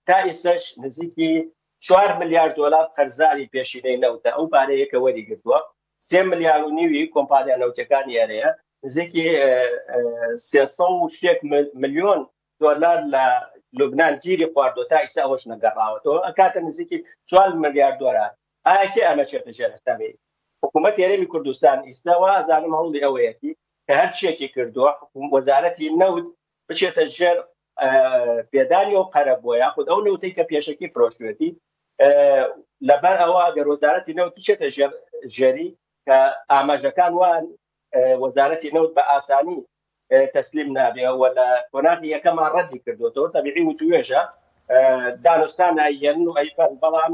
تا ئێستاش نزیکی 4 ملیارد دلار قەرزاری پێشینەی نەوتە ئەو پارەیەکە وەریگرتووە 3 ملیار و نیوی کۆمپانیا نەوتەکانی هەرەیە نزیکی 300 ملیۆن دلار لە لوبنان گیری خواردۆ تا ئێستا ئەوەش نەگەڕاوەتەوە ئەکاتە نزیکی 4 ملیارد دلار ئایا کێ ئەمە چێتە ژێرەتەمەی حکوومەتی هەرێمی کوردستان ئێستاوا ئەزانم هەوڵی ئەوەیەتی کە هەر چیەکی کردووە وەزارەتی نەوت بچێتە ژێر پێدانی و قەرەبووە یاخود ئەو نەوتەی کە پێشەکی فرۆشتوێتی لەبەر ئەوە گەر وەزارەتی نەوت بچێتە ژێری کە ئاماژەکان وان وەزارەتی نەوت بە ئاسانی تەسلیم نابێ و لە کۆناغی یەکەمان ڕەتی کردوەوە تەبیعی وتوێژە دانوستان ئایەن و ئەیفەن بەڵام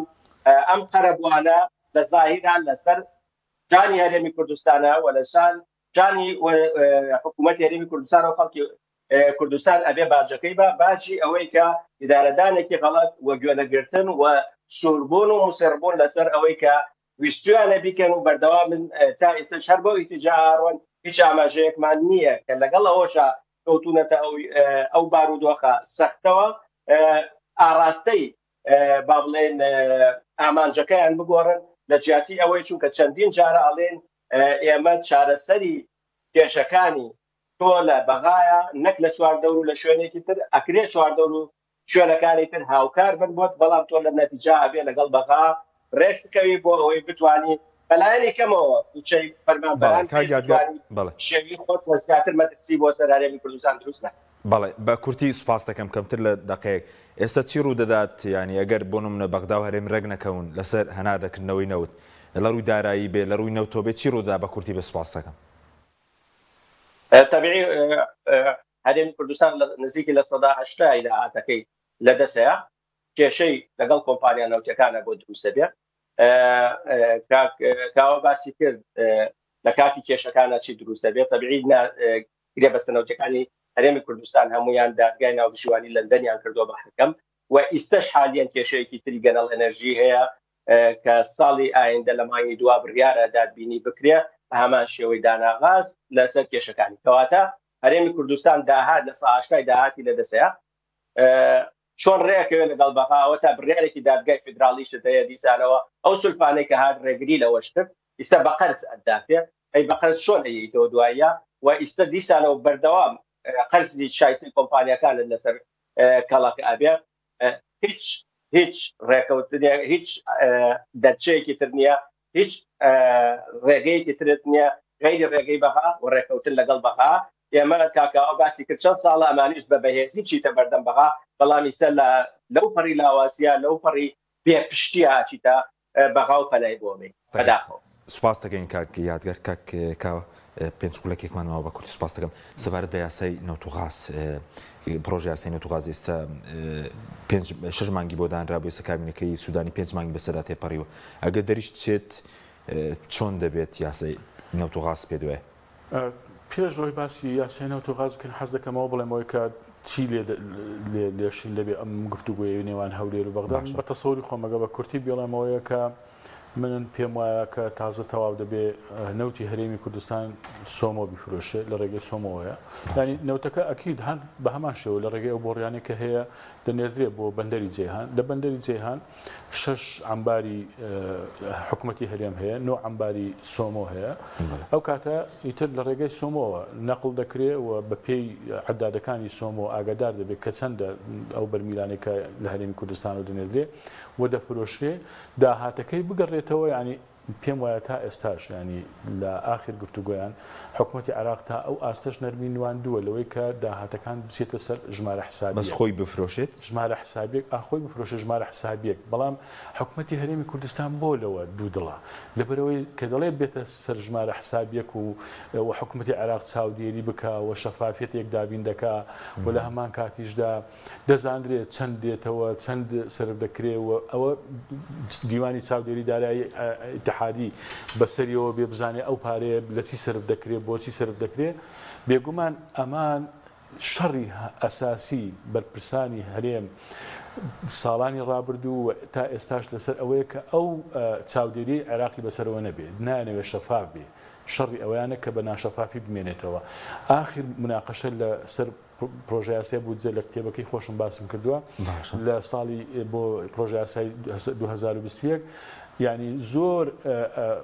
ئەم قەرەبوانە لە زاهیران لەسەر جانی هەرێمی کوردستانە و لەسان جانی حکوومەتی هەرێمی کوردستان و خەڵکی کوردستان ئەبێ باجەکەی بە باجی ئەوەی کە ئیدارەدانێکی غەڵەت وە گوێنەگرتن و سووربوون و مسێڕبوون لەسەر ئەوەی کە ویستویانە بیکەن و بەردەوام تا ئێستاش هەر بۆ ئیتیجاڕۆن هیچ ئاماژەیەکمان نییە کە لەگەڵ ئەوەشە کەوتونەتە ئەو بارودۆخە سەختەوە ئاراستەی با بڵێن ئامانجەکەیان بگۆڕن لە جیاتی ئەوەی چونکە چەندین جارە ئەڵێن ئێمە چارەسەری کێشەکانی تۆ لە بەغایە نەک لە چواردەور و لە شوێنێکی تر ئەکرێ چواردەور و شوێنەکانی تر هاوکار بن بۆت بەڵام تۆ لە نەتیجا ئەبێ لەگەڵ بەغا ڕێک بکەوی بۆ ئەوەی بتوانی بەلایەنی کەمەوە دووچەی فەرمانبەران شێوی خۆت وە زیاتر مەترسی بۆ سەر هەرێمی کوردستان دروست نەکە. بەڵێ بە کورتی سوپاس دەکەم کەمتر لە دەقەیەک ئێستا چی ڕوو دەدات ینی ئەگەر بۆ نمونە بەغدا و هەرێم ڕێک نەکەون لەسەر هەناردەکردنەوەی نەوت لە ڕووی دارایی بێ لە ڕووی نەوتۆ بێت چی ڕوودا بە کورتی بە سوپاس دەکەم. تەبیعی هەرێمی کوردستان نزیکی لە 80 داهاتەکەی لەدەستەیە کێشەی لەگەڵ کۆمپانیا نەوتەکانە بۆ دروستە بێت کاوە باسی کرد لە کاتی کێشەکانە چی دروستە بێت تەبیعی گرێ بەستە نەوتەکانی هەرێمی کوردستان هەمویان دادگای ناوپشتیوانی لەندەنیان کردووە بە حەکەم و ئیستەش حالیان کێشەیەکی تری گەنەڵ ئەنەرژی هەیە کە ساڵی ئایندە لە مانگی دوا بڕیارە دادبینی بکرێ بە هەمان شێوەی داناغاز لەسەر کێشەکانی کەواتە هەرێمی کوردستان داهات لە ساحەشکای داهاتی لەدەستەیە چۆن ڕێکەوێت لەگەڵ بەخاوە تا بڕیارێکی دادگای فیدراڵیش هەیە دیسانەوە ئەو سولفانەی کە هات ڕێگری لەوەش کرد ئیستا بە قەرز ئەداتێ ئەی بە قەرز چۆن ئەیەیتەوە دواییە و ئیستا دیسانەوە بەردەوام قەرزی شایستی کۆمپانیەکانت لەسەر کەڵاکە ئابێ هیچ ڕێکەوتنێک هیچ دەرچەیەکی تر نییە هیچ ڕێگەیەکی ترت نییە غیری ڕێگەی بەها و ڕێکەوتن لەگەڵ بەها ئێمە کاکاوە باسی کرد چەند ساڵە ئەمانیش بە بەهێزی چیتە بەردەم بەها بەڵام ئیستا لەو پەڕی لاواسیە لەو پەڕی بێپشتیە هاچیتە بەغا و پەلای بۆمێ بەداخەوە سوپاس دەکەین کاک یادگەر کاک پێنج قولەکێکمانەوە بە کورد سوپاس دەکەم سەبارەت بە یاسای نەوتوغاز پرۆژه یاسای نەوتوغاز ئێستا 6 مانگی بۆ دانرا بۆ ئێستا کابینەکەی سوودانی 5 مانگی بەسەردا تێپەڕیوە ئەگەر دەریش چێت چۆن دەبێت یاسای نەوتوغاز پێ دوێ پێش ڕۆی باسی یاسای نەوتوغاز بکەن حەز دەکەمەوە بڵێمەوەی کە چی لێشین لەبێ ئەم گفتوگوی نێوان هەولێر و بەغداد بە تەسەوری خۆمەگە بە کورتی بێڵێمەوەیە کە من پێم وایە کە تازە تەواو دەبێ نەوتی هەرێمی کوردستان سۆمۆ بیفرۆشێ لە ڕێگەی سۆمۆوەیە ینی نەوتەکە ئەکید هەند بە هەمان شێوە لە ڕێگەی ئەو بۆڕیانێک کە هەیە دەنێردرێت بۆ بەندەری جێهان لە بەندەری جێهان 6 عەمباری حکوومەتی هەرێم هەیە 9 عەمباری سۆمۆ هەیە ئەو کاتە ئیتر لە ڕێگەی سۆمۆوە نەقڵ دەکرێت و بە پێی عەدادەکانی سۆمۆ ئاگادار دەبێت کە چەندە ئەو بەرمیلانێکە لە هەرێمی کوردستان و دەنێردرێت و دەفرۆشرێ داهاتەکەی بگەڕێتەوە ینی پێم وایە تا ئێستاش ینی لە ئاخر گفتوگویان حکوومەتی عێراق تا ئەو ئاستەش نەرمی نواندووە لەوەی کە داهاتەکان بچێتە سەر ژمارە حسابی بەس خۆی بفرۆشێت ژمارە حسابێک ئاخۆی بفرۆشە ژمارە حسابیەک بەڵام حکوومەتی هەرێمی کوردستان بۆ لەوە دوودڵە لەبەرەوەی کە دەڵێ بێتە سەر ژمارە حسابیەک و حکوومەتی عێراق چاودێری بکە و شەفافیەتێک دابین دەکا و لە هەمان کاتیشدا دەزانرێت چەند دێتەوە چەند سرف دەکرێتەوە ئەوە دیوانی چاودێری دارایی اتحادی بەسەریەوە بێ بزانێ ئەو پارەیە لە چی سرف دەکرێت بۆچی سرف دەکرێت بێگومان ئەمان شەڕی ئەساسی بەرپرسانی هەرێم ساڵانی ڕابردوو تا ئێستاش لەسەر ئەوەیە کە ئەو چاودێری عێراقی بەسەرەوە نەبێت نانەوێت شەفاف بێ شەڕی ئەویانە کە بە ناشەفافی بمێنێتەوە ئاخر مناقەشە لە سەر پرۆژه یاسای بودجێ لە کتێبەکەی خۆشم باسم کردووە لە ساڵی بۆ پرۆژه یاسای 2021 یعنی زۆر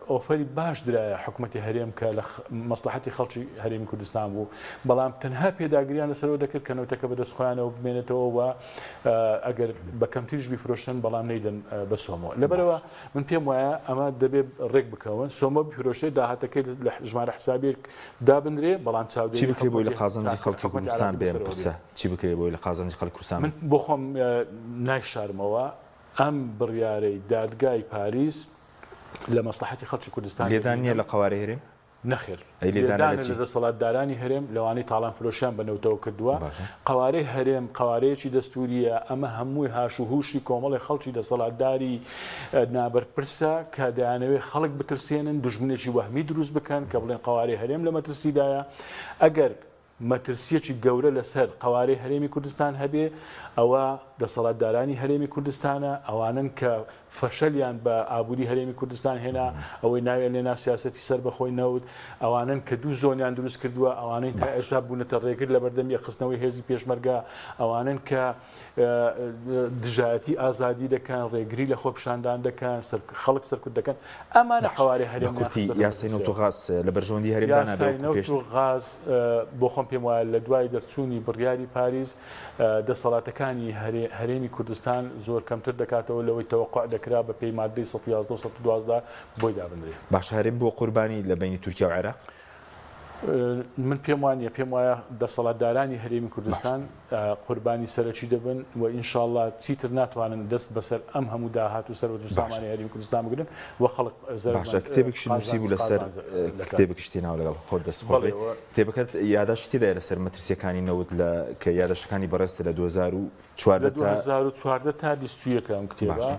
ئۆفەری باش درایە حکوومەتی هەرێم کە لە مەسلحەتی خەڵکی هەرێمی کوردستان بوو بەڵام تەنها پێداگریان لەسەرەوە دەکرد کە نەوتەکە بەدەستخۆیانەوە بمێنێتەوە و ئەگەر بە کەمتریش بیفرۆشتن بەڵام نەیدەن بە سۆمۆ لەبەرەوە من پێم وایە ئەمە دەبێت ڕێک بکەون سۆمۆ بیفرۆشێت داهاتەکەی لە ژمارە حسابێک دابنرێ بەڵام چاودێری چی بکرێت بۆی لە قازانجی خەڵکی کوردستان بێن پرسە چی بکرێت بۆی لە قازانجی خەڵکی کوردستان من بۆ خۆم نایشارمەوە ئەم بڕیارەی دادگای پاریس لە مەسلحەتی خەڵکی کوردستان لێدان نییە لە قوارەی هەرێم نەخێر لە دەسەڵاتدارانی هەرێم لەوانەی تاڵان فرۆشیان بەنەوتەوە کردووە قوارەی هەرێم قوارەیەکی دەستوریە ئەمە هەمووی هاش و هوشی کۆمەڵی خەڵکی دەسەڵاتداری نابەرپرسە کە دەیانەوێت خەڵک بترسێنن دوژمنێکی وەهمی دروست بکەن کە بڵێن قوارەی هەرێم لە مەترسیدایە ئەگەر مەترسیەکی گەورە لەسەر قوارەی هەرێمی کوردستان هەبێ ئەوە دەسەڵاتدارانی هەرێمی کوردستانە ئەوانن کە فەشەلیان بە ئابووری هەرێمی کوردستان هێنا ئەوەی ناوێت لێنا سیاسەتی سەر بەخۆی نەوت ئەوانن کە دوو زۆنیان دروست کردووە ئەوانەی تا ئێستا بوونەتە ڕێگر لە بەردەمی خستنەوەی هێزی پێشمەرگە ئەوانن کە دژایەتی ئازادی دەکەن ڕێگری لە خۆ پیشاندان دەکەن خەڵک سەرکوت دەکەن ئەمانە قوارەی هەرێم یاسای نەوتوغاز لە بەرژەوەندی هەرێمدانا نەوتوغاز بۆ خۆم پێم وایە لە دوای دەرچوونی بڕیاری پاریس دەسەڵاتەکانی هەرێمی کوردستان زۆر کەمتر دەکاتەوە لەوەی تەوەقع دەکرا بە پێی مادەی 111 و 112 بۆی دابنرێ باش هەرێم بۆ قوربانی لە بینی تورکیا و عێراق من پێم وانە پێم وایە دەسەڵاتدارانی هەرێمی کوردستان قوربانی سەرەکی دەبن و ئینشاءڵڵا چیتر ناتوانن دەست بەسەر ئەم هەموو داهات و سەرەوەت و سامانی هەرێمی کوردستان بگرن و خەڵک باشە کتێبێکی نووسی بوو لەسەر کتێبێکی شتێناوە لەگەڵ خۆر دەستخۆڕێ کتێبەکەت یاداشتی دایە لەسەر مەترسیەکانی نەوت کە یادەشەکانی بەڕێستە لە 2014 تا 21 ئەم کتێبە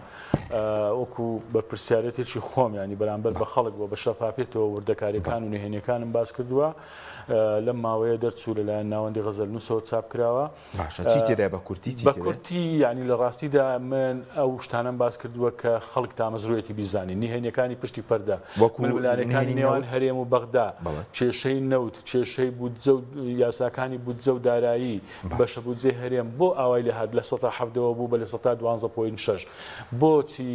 وەکو بە پرسیارەتێکی خۆم ینی بەرامبەر بە خەڵک بۆ بە شەفافێتەوە وردەکاریەکان و نهێنیەکانم باس کردووە لەم ماوەیە دەرچوو لەلایەن ناوەندی غەزەل نووسەوە چاپ کراوە. باشە چی تێدا بە کورتی بە کورتی ینی لە ڕاستیدا من ئەو شتانم باس کردووە کە خەڵک تامەزرۆیەتی بیزانین نهێنیەکانی پشتی پەردە ململانەکانی نێوان هەرێم و بەغدا کێشەی نەوت کێشەی بودجە و یاساکانی بودجە و دارایی بەشە بودجێ هەرێم بۆ ئاوای لە هات لە 17 بوو بە لە 12.6 بۆچی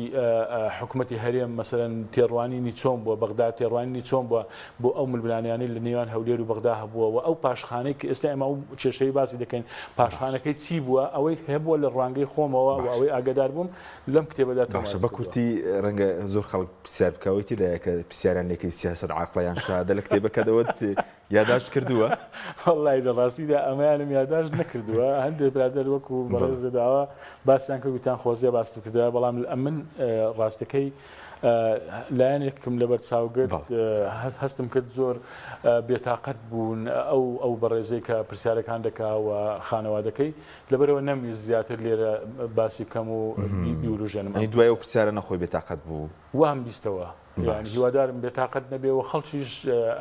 حکوومەتی هەرێم مەسەرەن تێڕوانینی چۆن بووە بەغدا تێڕوانینی چۆن بووە بۆ ئەو ململانیانی لە نێوان هەولێر و بەغدا هەبووە ئەو پاشخانەی کە ئێستا ئێمە ئەو کێشەی باسی دەکەین پاشخانەکەی چی بووە ئەوەی هەبووە لە ڕوانگەی خۆمەوە و ئەوەی ئاگدار بووم لەم کتێبەدا باشە بە کورتی ڕەنگە زۆر خەڵک پرسیار بکەوەیەتی دایە کە پرسیاران لێکەی سیاسەت عاقڵیان شادە لە کتێبەکەدەوەت یاداشت کردووە؟ وەڵای لە ڕاستیدا ئەمەیانم یاداشت نەکردووە هەندێک برادەر وەکو بەڕێزداوە باسییان کردوتان خۆزیە باست کردووە بەڵام من ڕاستەکەی لایەنێکم لەبەر چاوگرت هەستم کرد زۆر بێتاقەت بوون ئەو بەڕێزەی کە پرسیارەکان دەکاوە خانەوادەکەی لەبەرەوە نەمی زیاتر لێرە باسی کەم و بیوروژێنم دوای ئەو پرسیارە نەخۆی بێتاقەت بوو وام بیستەوە هیوادارم بێتاقەت نەبێ و خەڵکیش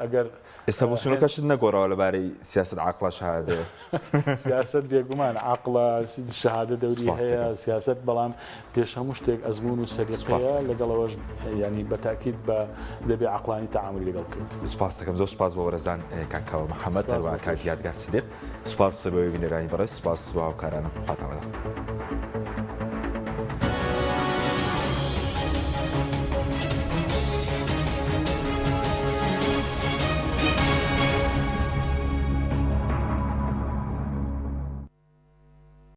ئەگەر ئێستا بۆچوونەکەشت نەگۆڕەوە لەبارەی سیاست عاقڵە شەهادە سیاست بێگومان عاقڵە شەهادە دەوری هەیە سیاست بەڵام پێش هەموو شتێک ئەزمون و سەریقەیە لەگەڵەوەش ینی بەتاکید بە دەبێ عقلانی تەعاملی لەگەڵ کرد. سپاس دەکەم زۆر سپاس بە وەرەزان کاکاوە محەممەد هەروە کاک یادگار سیدق سپاس بەوەی بینەرانی بەڕێز سپاس بە هاوکارانم خاتەمەدا.